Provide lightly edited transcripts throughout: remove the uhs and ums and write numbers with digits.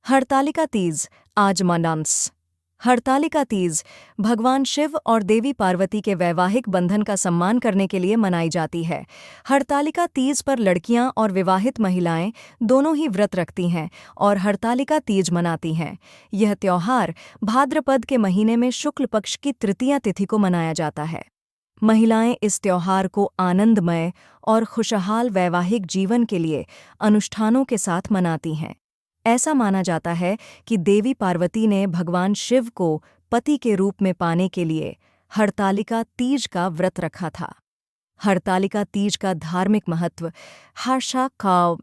हरतालिका तीज आज मनान्स। हरतालिका तीज भगवान शिव और देवी पार्वती के वैवाहिक बंधन का सम्मान करने के लिए मनाई जाती है। हरतालिका तीज पर लड़कियां और विवाहित महिलाएं दोनों ही व्रत रखती हैं और हरतालिका तीज मनाती हैं। यह त्योहार भाद्रपद के महीने में शुक्ल पक्ष की तृतीया तिथि को मनाया जाता है। महिलाएं इस त्योहार को आनंदमय और खुशहाल वैवाहिक जीवन के लिए अनुष्ठानों के साथ मनाती हैं। ऐसा माना जाता है कि देवी पार्वती ने भगवान शिव को पति के रूप में पाने के लिए हरतालिका तीज का व्रत रखा था। हरतालिका तीज का धार्मिक महत्व हाशा का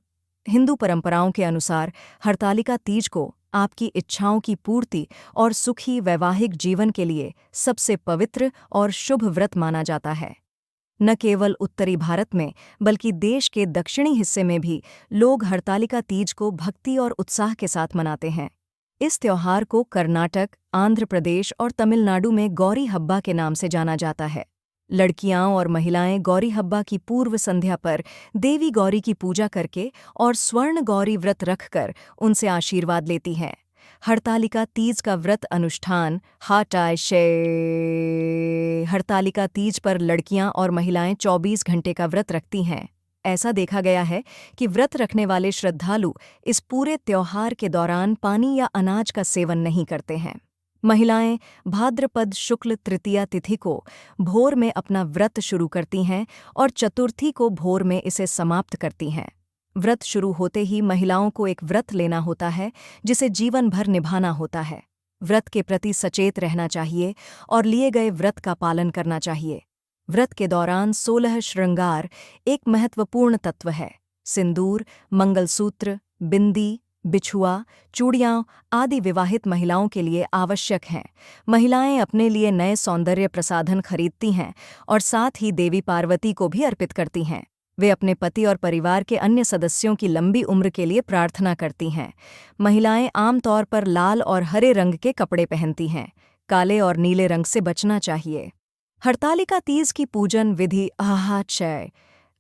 हिंदू परंपराओं के अनुसार हरतालिका तीज को आपकी इच्छाओं की पूर्ति और सुखी वैवाहिक जीवन के लिए सबसे पवित्र और शुभ व्रत माना जाता है। न केवल उत्तरी भारत में बल्कि देश के दक्षिणी हिस्से में भी लोग हरतालिका तीज को भक्ति और उत्साह के साथ मनाते हैं। इस त्योहार को कर्नाटक, आंध्र प्रदेश और तमिलनाडु में गौरी हब्बा के नाम से जाना जाता है। लड़कियां और महिलाएं गौरी हब्बा की पूर्व संध्या पर देवी गौरी की पूजा करके और स्वर्ण गौरी व्रत रखकर उनसे आशीर्वाद लेती हैं। हरतालिका तीज का व्रत अनुष्ठान हरतालिका तीज पर लड़कियां और महिलाएं 24 घंटे का व्रत रखती हैं। ऐसा देखा गया है कि व्रत रखने वाले श्रद्धालु इस पूरे त्योहार के दौरान पानी या अनाज का सेवन नहीं करते हैं। महिलाएं भाद्रपद शुक्ल तृतीया तिथि को भोर में अपना व्रत शुरू करती हैं और चतुर्थी को भोर में इसे समाप्त करती हैं। व्रत शुरू होते ही महिलाओं को एक व्रत लेना होता है जिसे जीवन भर निभाना होता है। व्रत के प्रति सचेत रहना चाहिए और लिए गए व्रत का पालन करना चाहिए। व्रत के दौरान 16 श्रृंगार एक महत्वपूर्ण तत्व है। सिंदूर, मंगलसूत्र, बिंदी, बिछुआ, चूड़ियां आदि विवाहित महिलाओं के लिए आवश्यक हैं। महिलाएं अपने लिए नए सौंदर्य प्रसाधन खरीदती हैं और साथ ही देवी पार्वती को भी अर्पित करती हैं। वे अपने पति और परिवार के अन्य सदस्यों की लंबी उम्र के लिए प्रार्थना करती हैं। महिलाएं आमतौर पर लाल और हरे रंग के कपड़े पहनती हैं। काले और नीले रंग से बचना चाहिए। हरतालिका तीज की पूजन विधि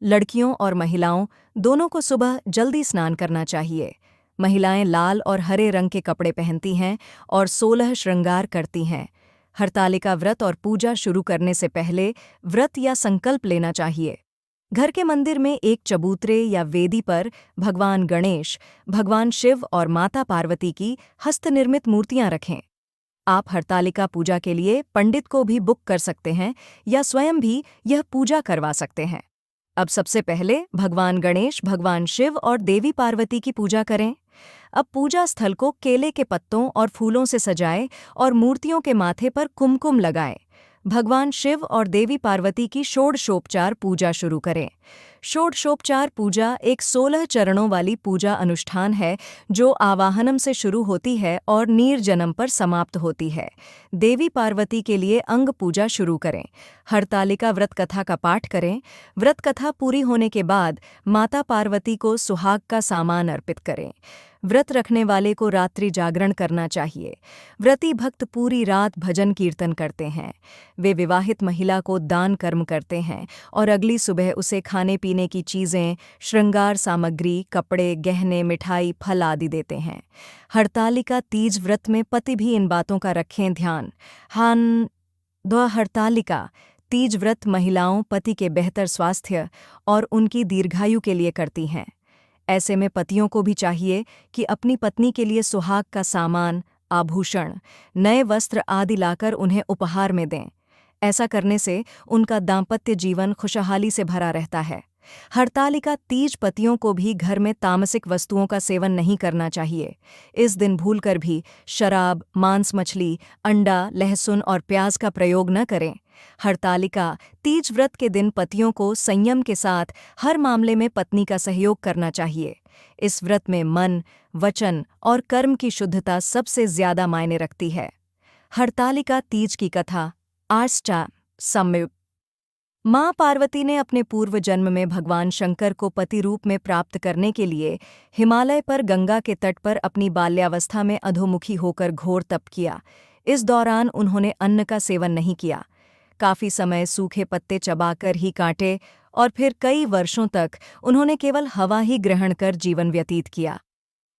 लड़कियों और महिलाओं दोनों को सुबह जल्दी स्नान करना चाहिए। महिलाएं लाल और हरे रंग के कपड़े पहनती हैं और 16 श्रृंगार करती हैं। हरतालिका व्रत और पूजा शुरू करने से पहले व्रत या संकल्प लेना चाहिए। घर के मंदिर में एक चबूतरे या वेदी पर भगवान गणेश, भगवान शिव और माता पार्वती की हस्तनिर्मित मूर्तियां रखें। आप हरतालिका पूजा के लिए पंडित को भी बुक कर सकते हैं या स्वयं भी यह पूजा करवा सकते हैं। अब सबसे पहले भगवान गणेश, भगवान शिव और देवी पार्वती की पूजा करें। अब पूजा स्थल को केले के पत्तों और फूलों से सजाएं और मूर्तियों के माथे पर कुमकुम लगाएं। भगवान शिव और देवी पार्वती की षोडशोपचार पूजा शुरू करें। षोडशोपचार पूजा एक 16 चरणों वाली पूजा अनुष्ठान है जो आवाहनम से शुरू होती है और नीरजनम पर समाप्त होती है। देवी पार्वती के लिए अंग पूजा शुरू करें। हरतालिका व्रत कथा का पाठ करें। व्रत कथा पूरी होने के बाद माता पार्वती को सुहाग का सामान अर्पित करें। व्रत रखने वाले को रात्रि जागरण करना चाहिए। व्रती भक्त पूरी रात भजन कीर्तन करते हैं। वे विवाहित महिला को दान कर्म करते हैं और अगली सुबह उसे खाने पीने की चीज़ें, श्रृंगार सामग्री, कपड़े, गहने, मिठाई, फल आदि देते हैं। हरतालिका तीज व्रत में पति भी इन बातों का रखें ध्यान। हरतालिका तीज व्रत महिलाओं पति के बेहतर स्वास्थ्य और उनकी दीर्घायु के लिए करती हैं। ऐसे में पतियों को भी चाहिए कि अपनी पत्नी के लिए सुहाग का सामान, आभूषण, नए वस्त्र आदि लाकर उन्हें उपहार में दें। ऐसा करने से उनका दाम्पत्य जीवन खुशहाली से भरा रहता है। हरतालिका तीज पतियों को भी घर में तामसिक वस्तुओं का सेवन नहीं करना चाहिए। इस दिन भूलकर भी शराब, मांस, मछली, अंडा, लहसुन और प्याज का प्रयोग न करें। हरतालिका तीज व्रत के दिन पतियों को संयम के साथ हर मामले में पत्नी का सहयोग करना चाहिए। इस व्रत में मन, वचन और कर्म की शुद्धता सबसे ज्यादा मायने रखती है। हरतालिका तीज की कथा संयुक्त। माँ पार्वती ने अपने पूर्व जन्म में भगवान शंकर को पति रूप में प्राप्त करने के लिए हिमालय पर गंगा के तट पर अपनी बाल्यावस्था में अधोमुखी होकर घोर तप किया। इस दौरान उन्होंने अन्न का सेवन नहीं किया। काफी समय सूखे पत्ते चबाकर ही काटे और फिर कई वर्षों तक उन्होंने केवल हवा ही ग्रहण कर जीवन व्यतीत किया।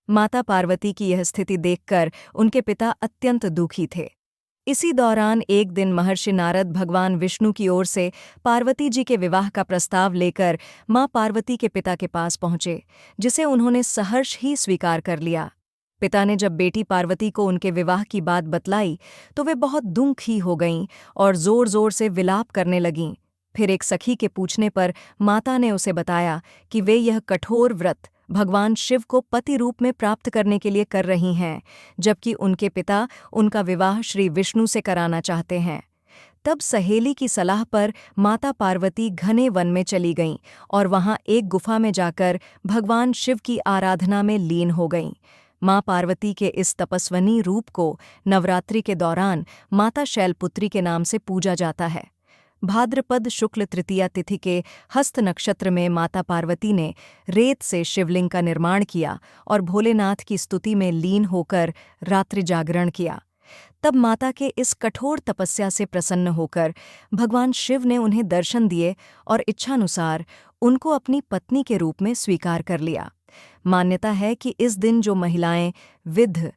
माता पार्वती की यह स्थिति देखकर उनके पिता अत्यंत दुखी थे। इसी दौरान एक दिन महर्षि नारद भगवान विष्णु की ओर से पार्वती जी के विवाह का प्रस्ताव लेकर मां पार्वती के पिता के पास पहुंचे, जिसे उन्होंने सहर्ष ही स्वीकार कर लिया। पिता ने जब बेटी पार्वती को उनके विवाह की बात बतलाई तो वे बहुत दुखी हो गईं और जोर जोर से विलाप करने लगीं। फिर एक सखी के पूछने पर माता ने उसे बताया कि वे यह कठोर व्रत भगवान शिव को पति रूप में प्राप्त करने के लिए कर रही हैं, जबकि उनके पिता उनका विवाह श्री विष्णु से कराना चाहते हैं। तब सहेली की सलाह पर माता पार्वती घने वन में चली गईं और वहां एक गुफा में जाकर भगवान शिव की आराधना में लीन हो गईं। मां पार्वती के इस तपस्विनी रूप को नवरात्रि के दौरान माता शैलपुत्री के नाम से पूजा जाता है। भाद्रपद शुक्ल तृतीया तिथि के हस्त नक्षत्र में माता पार्वती ने रेत से शिवलिंग का निर्माण किया और भोलेनाथ की स्तुति में लीन होकर रात्रि जागरण किया। तब माता के इस कठोर तपस्या से प्रसन्न होकर भगवान शिव ने उन्हें दर्शन दिए और इच्छानुसार उनको अपनी पत्नी के रूप में स्वीकार कर लिया। मान्यता है कि इस दिन जो महिलाएं विद्ध